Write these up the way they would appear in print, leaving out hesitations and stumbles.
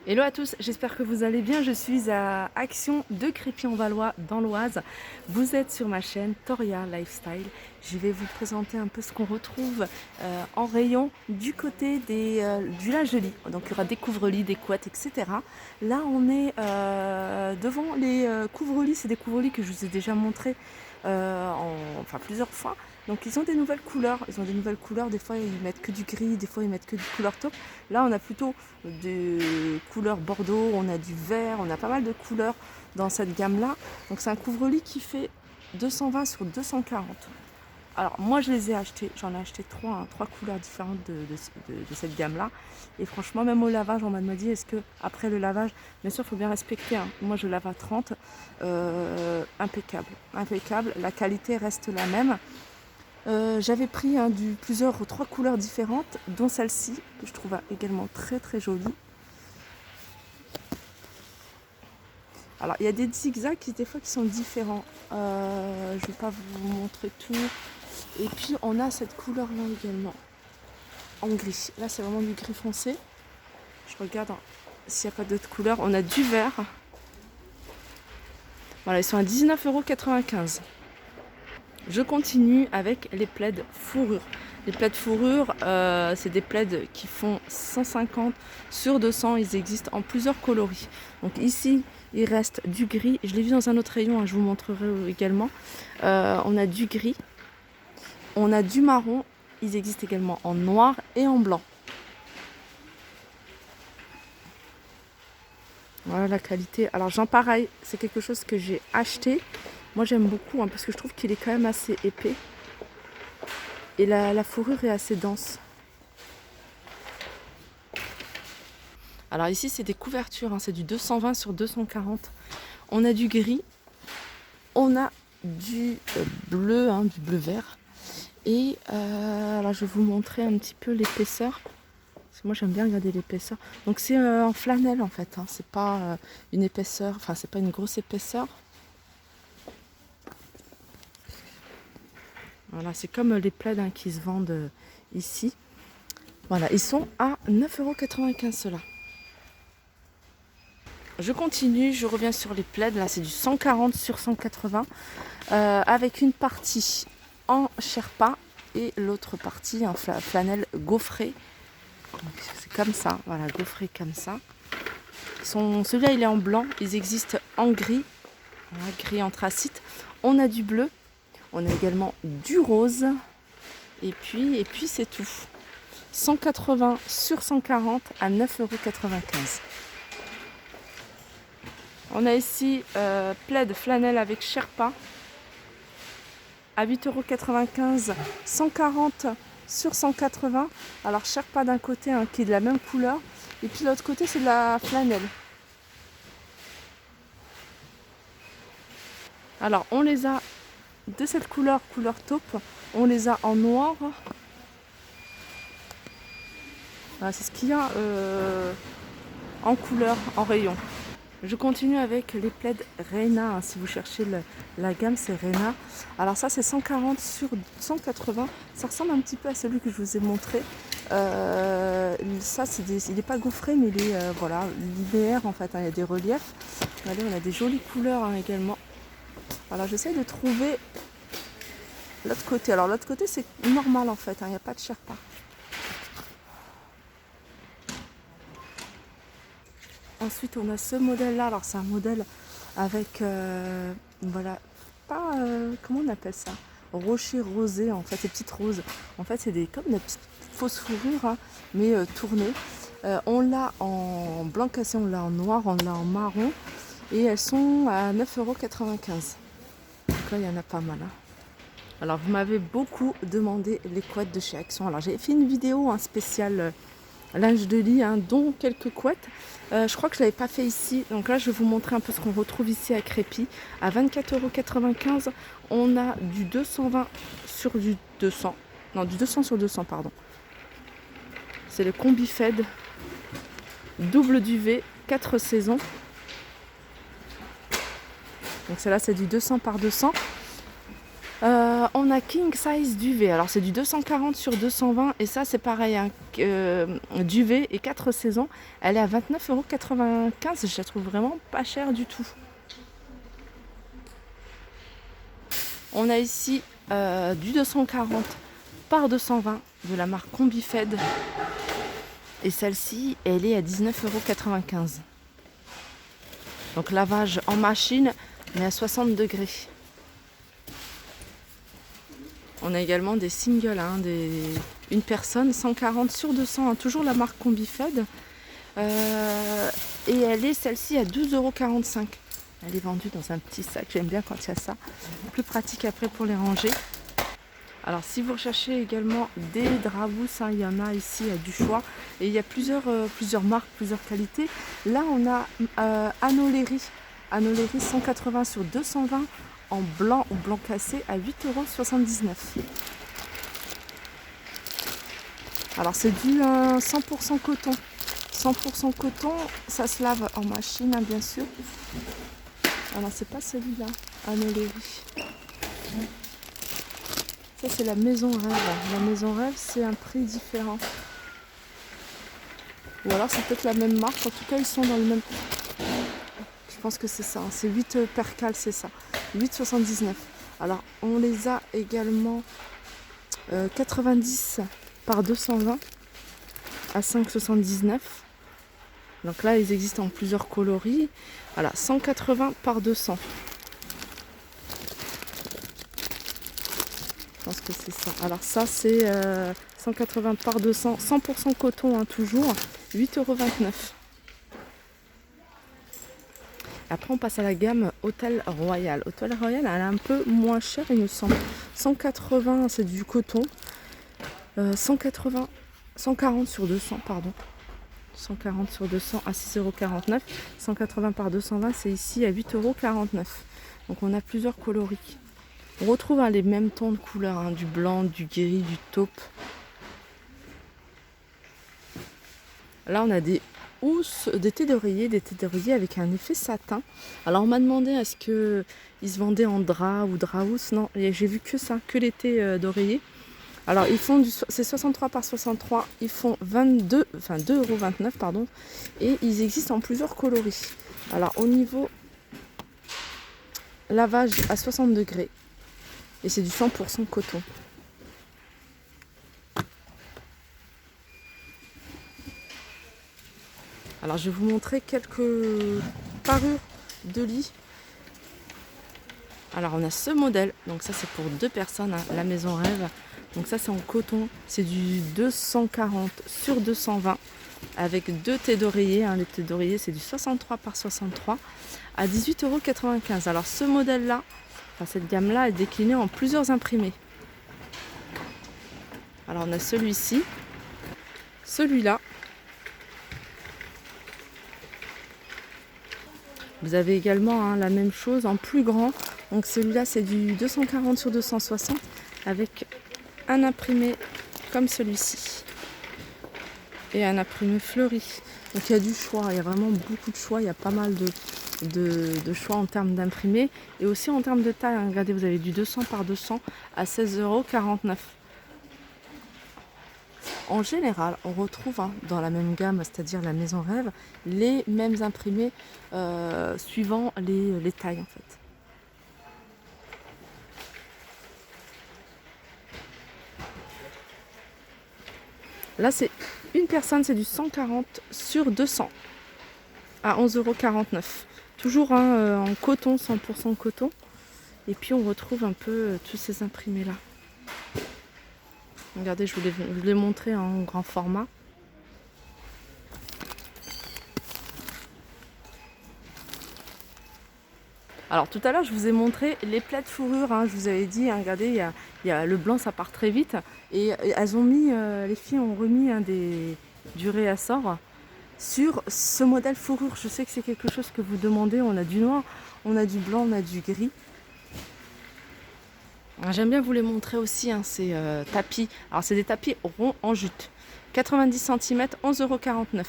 Hello à tous, j'espère que vous allez bien. Je suis à Action de Crépy-en-Valois dans l'Oise. Vous êtes sur ma chaîne Toria Lifestyle. Je vais vous présenter un peu ce qu'on retrouve en rayon du côté du linge-lit. Donc il y aura des couvre-lits, des couettes, etc. Là on est devant les couvre-lits. C'est des couvre-lits que je vous ai déjà montrés plusieurs fois. Donc ils ont des nouvelles couleurs. Ils ont des nouvelles couleurs. Des fois ils mettent que du gris, des fois ils mettent que du couleur taupe. Là on a plutôt des couleurs bordeaux, on a du vert, on a pas mal de couleurs dans cette gamme là. Donc c'est un couvre-lit qui fait 220 sur 240. Alors moi je les ai achetés, j'en ai acheté trois couleurs différentes de cette gamme là. Et franchement même au lavage on m'a dit est-ce que après le lavage, bien sûr il faut bien respecter, hein. Moi je lave à 30, impeccable, la qualité reste la même. J'avais pris trois couleurs différentes, dont celle-ci, que je trouve également très très jolie. Alors il y a des zigzags des fois qui sont différents. Je ne vais pas vous montrer tout. Et puis on a cette couleur là également, en gris. Là c'est vraiment du gris foncé. Je regarde s'il n'y a pas d'autres couleurs. On a du vert. Voilà, ils sont à 19,95 €. Je continue avec les plaids fourrure. Les plaids fourrure, c'est des plaids qui font 150 sur 200. Ils existent en plusieurs coloris. Donc ici, il reste du gris. Je l'ai vu dans un autre rayon, hein, je vous montrerai également. On a du gris. On a du marron. Ils existent également en noir et en blanc. Voilà la qualité. Alors Jean pareil, c'est quelque chose que j'ai acheté. Moi j'aime beaucoup parce que je trouve qu'il est quand même assez épais. Et la fourrure est assez dense. Alors ici c'est des couvertures, c'est du 220 sur 240. On a du gris, on a du bleu, du bleu vert. Et alors je vais vous montrer un petit peu l'épaisseur. Parce que moi j'aime bien regarder l'épaisseur. Donc c'est en flanelle en fait, c'est pas une épaisseur, c'est pas une grosse épaisseur. Voilà, c'est comme les plaids qui se vendent ici. Voilà, ils sont à 9,95 € ceux-là. Je continue, je reviens sur les plaids. Là, c'est du 140 sur 180 avec une partie en sherpa et l'autre partie en flanelle gaufrée. C'est comme ça, voilà, gaufré comme ça. Celui-là, il est en blanc. Ils existent en gris, voilà, gris anthracite. On a du bleu. On a également du rose. Et puis c'est tout. 180 sur 140 à 9,95 €. On a ici plaid flanelle avec sherpa à 8,95 €. 140 sur 180. Alors sherpa d'un côté qui est de la même couleur. Et puis l'autre côté c'est de la flanelle. Alors on les a de cette couleur taupe. On les a en noir. Voilà, c'est ce qu'il y a en couleur, en rayon. Je continue avec les plaids Reina. Si vous cherchez la gamme, c'est Reina. Alors ça, c'est 140 sur 180. Ça ressemble un petit peu à celui que je vous ai montré. Ça, il n'est pas gaufré, mais il est linéaire en fait. Il y a des reliefs. Regardez, on a des jolies couleurs également. Voilà, j'essaie de trouver l'autre côté. Alors l'autre côté, c'est normal en fait. Il n'y a pas de sherpa. Ensuite, on a ce modèle-là. Alors, c'est un modèle avec, comment on appelle ça? Rocher rosé, en fait, ces petites roses. En fait, c'est comme des petites fausses fourrures, mais tournées. On l'a en blanc cassé, on l'a en noir, on l'a en marron. Et elles sont à 9,95 €. Donc là, il y en a pas mal. Alors, vous m'avez beaucoup demandé les couettes de chez Action. Alors, j'ai fait une vidéo spéciale linge de lit, dont quelques couettes. Je crois que je ne l'avais pas fait ici. Donc là, je vais vous montrer un peu ce qu'on retrouve ici à Crépy. À 24,95 €, on a du 220 sur du 200. Non, du 200 sur 200, pardon. C'est le combi Fed. Double duvet, 4 saisons. Donc celle-là, c'est du 200 par 200. On a King Size Duvet. Alors c'est du 240 sur 220 et ça c'est pareil, hein, duvet et 4 saisons. Elle est à 29,95 €. Je la trouve vraiment pas chère du tout. On a ici du 240 par 220 de la marque Combifed. Et celle-ci, elle est à 19,95 €. Donc lavage en machine, mais à 60 degrés. On a également des singles, hein, une personne, 140 sur 200, hein, toujours la marque Combifed. Et elle est celle-ci à 12,45 €. Elle est vendue dans un petit sac, j'aime bien quand il y a ça. Plus pratique après pour les ranger. Alors si vous recherchez également des draps, hein, il y en a ici du choix. Et il y a plusieurs marques, plusieurs qualités. Là on a Anoleri 180 sur 220 en blanc ou blanc cassé à 8,79 €. Alors c'est du 100% coton. 100% coton, ça se lave en machine, hein, bien sûr. Alors c'est pas celui-là, Anoleri. Ça c'est la maison rêve. La maison rêve c'est un prix différent. Ou alors c'est peut-être la même marque, en tout cas ils sont dans le même. Je pense que c'est ça, hein. C'est 8 percales, c'est ça. 8,79 €. Alors on les a également 90 par 220 à 5,79 €. Donc là ils existent en plusieurs coloris. Voilà, 180 par 200. Je pense que c'est ça. Alors ça c'est 180 par 200, 100% coton, hein, toujours, 8,29 €. Après on passe à la gamme Hôtel Royal. Hôtel Royal elle est un peu moins chère il me semble. 180 c'est du coton. 140 sur 200 pardon. 140 sur 200 à 6,49 €. 180 par 220 c'est ici à 8,49 €. Donc on a plusieurs coloris. On retrouve, hein, les mêmes tons de couleurs, hein, du blanc, du gris, du taupe. Là on a des housses, des thés d'oreiller avec un effet satin. Alors on m'a demandé est-ce que ils se vendaient en drap ou drap housse. Non, j'ai vu que ça, que les thés d'oreiller. Alors ils font c'est 63 par 63, ils font 2,29 € pardon, et ils existent en plusieurs coloris. Alors au niveau lavage à 60 degrés et c'est du 100% coton. Alors je vais vous montrer quelques parures de lit. Alors on a ce modèle, donc ça c'est pour 2 personnes, hein, la maison rêve. Donc ça c'est en coton, c'est du 240 sur 220 avec 2 thés d'oreiller, hein. Les thés d'oreiller c'est du 63 par 63 à 18,95 €. Alors ce modèle là, enfin cette gamme là est déclinée en plusieurs imprimés. Alors on a celui-ci, celui-là. Vous avez également, hein, la même chose en plus grand. Donc celui-là c'est du 240 sur 260 avec un imprimé comme celui-ci et un imprimé fleuri. Donc il y a du choix, il y a vraiment beaucoup de choix, il y a pas mal de choix en termes d'imprimés et aussi en termes de taille, hein. Regardez, vous avez du 200 par 200 à 16,49 €. En général, on retrouve, hein, dans la même gamme, c'est-à-dire la maison rêve, les mêmes imprimés suivant les tailles en fait. Là c'est une personne, c'est du 140 sur 200 à 11,49 €. Toujours, hein, en coton, 100% coton. Et puis on retrouve un peu tous ces imprimés là. Regardez, je vous l'ai montré en grand format. Alors tout à l'heure je vous ai montré les plaids de fourrure, hein. Je vous avais dit, hein, regardez, il y a le blanc, ça part très vite. Et elles ont mis, les filles ont remis, hein, du réassort sur ce modèle fourrure. Je sais que c'est quelque chose que vous demandez. On a du noir, on a du blanc, on a du gris. J'aime bien vous les montrer aussi, hein, ces tapis. Alors c'est des tapis ronds en jute. 90 cm, 11,49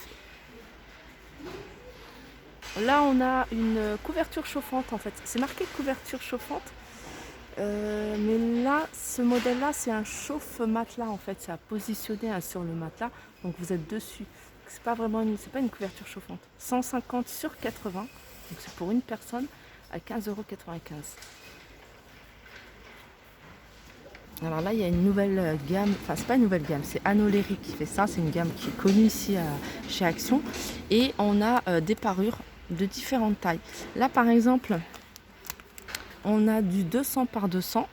€. Là on a une couverture chauffante en fait. C'est marqué couverture chauffante. Mais là, ce modèle-là, c'est un chauffe-matelas en fait. C'est à positionner hein, sur le matelas. Donc vous êtes dessus. C'est pas vraiment c'est pas une couverture chauffante. 150 sur 80. Donc c'est pour une personne à 15,95 €. Alors là, il y a une nouvelle gamme, enfin c'est pas une nouvelle gamme, c'est Anoleri qui fait ça, c'est une gamme qui est connue ici chez Action. Et on a des parures de différentes tailles. Là par exemple, on a du 200 par 200.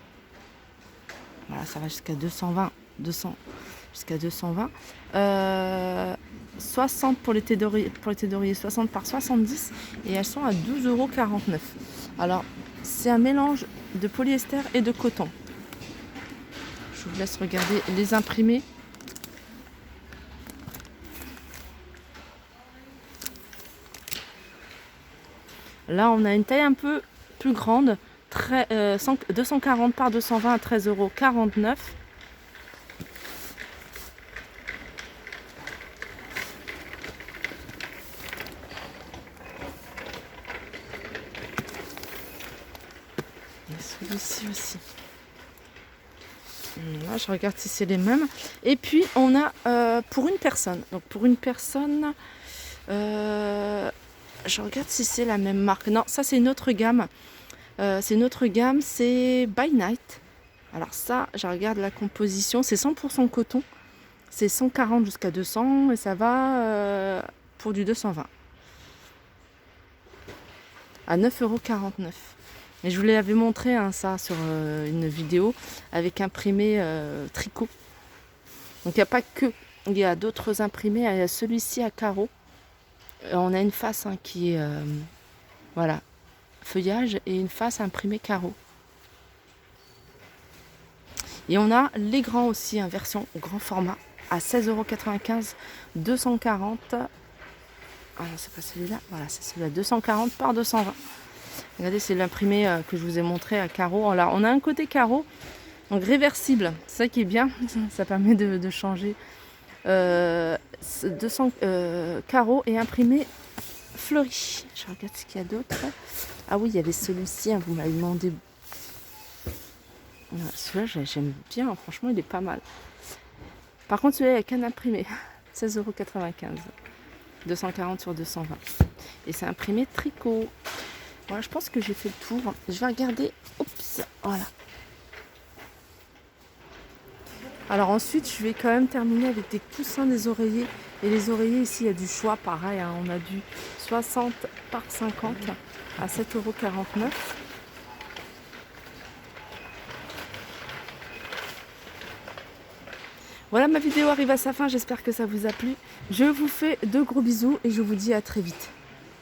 Voilà, ça va jusqu'à 220, 200, jusqu'à 220. 60 pour les thés d'oreiller, 60 par 70 et elles sont à 12,49 €. Alors, c'est un mélange de polyester et de coton. Je vous laisse regarder les imprimés. Là, on a une taille un peu plus grande, 240 par 220 à 13,49 €. Il y a celui-ci aussi. Là, je regarde si c'est les mêmes. Et puis, on a pour une personne. Donc, pour une personne, je regarde si c'est la même marque. Non, ça, c'est une autre gamme. C'est By Night. Alors ça, je regarde la composition. C'est 100% coton. C'est 140 jusqu'à 200 et ça va pour du 220. À 9,49 €. Et je vous l'avais montré hein, ça sur une vidéo avec imprimé tricot. Donc il n'y a pas que, il y a d'autres imprimés. Il y a celui-ci à carreaux. On a une face hein, qui est voilà, feuillage et une face imprimée carreaux. Et on a les grands aussi, hein, version grand format à 16,95 €, 240. Ah non, c'est pas celui-là. Voilà, c'est celui-là, 240 par 220. Regardez, c'est l'imprimé que je vous ai montré à carreaux. Alors, on a un côté carreau, donc réversible. C'est ça qui est bien. Ça permet de changer. 200 carreaux et imprimé fleuri. Je regarde ce qu'il y a d'autre. Ah oui, il y avait celui-ci. Hein, vous m'avez demandé. Celui-là, j'aime bien. Franchement, il est pas mal. Par contre, celui-là, il n'y a qu'un imprimé. 16,95 €. 240 sur 220. Et c'est imprimé tricot. Voilà, je pense que j'ai fait le tour. Je vais regarder. Oups, voilà. Alors ensuite, je vais quand même terminer avec des coussins des oreillers. Et les oreillers, ici, il y a du choix. Pareil, hein, on a du 60 par 50 à 7,49 €. Voilà, ma vidéo arrive à sa fin. J'espère que ça vous a plu. Je vous fais de gros bisous et je vous dis à très vite.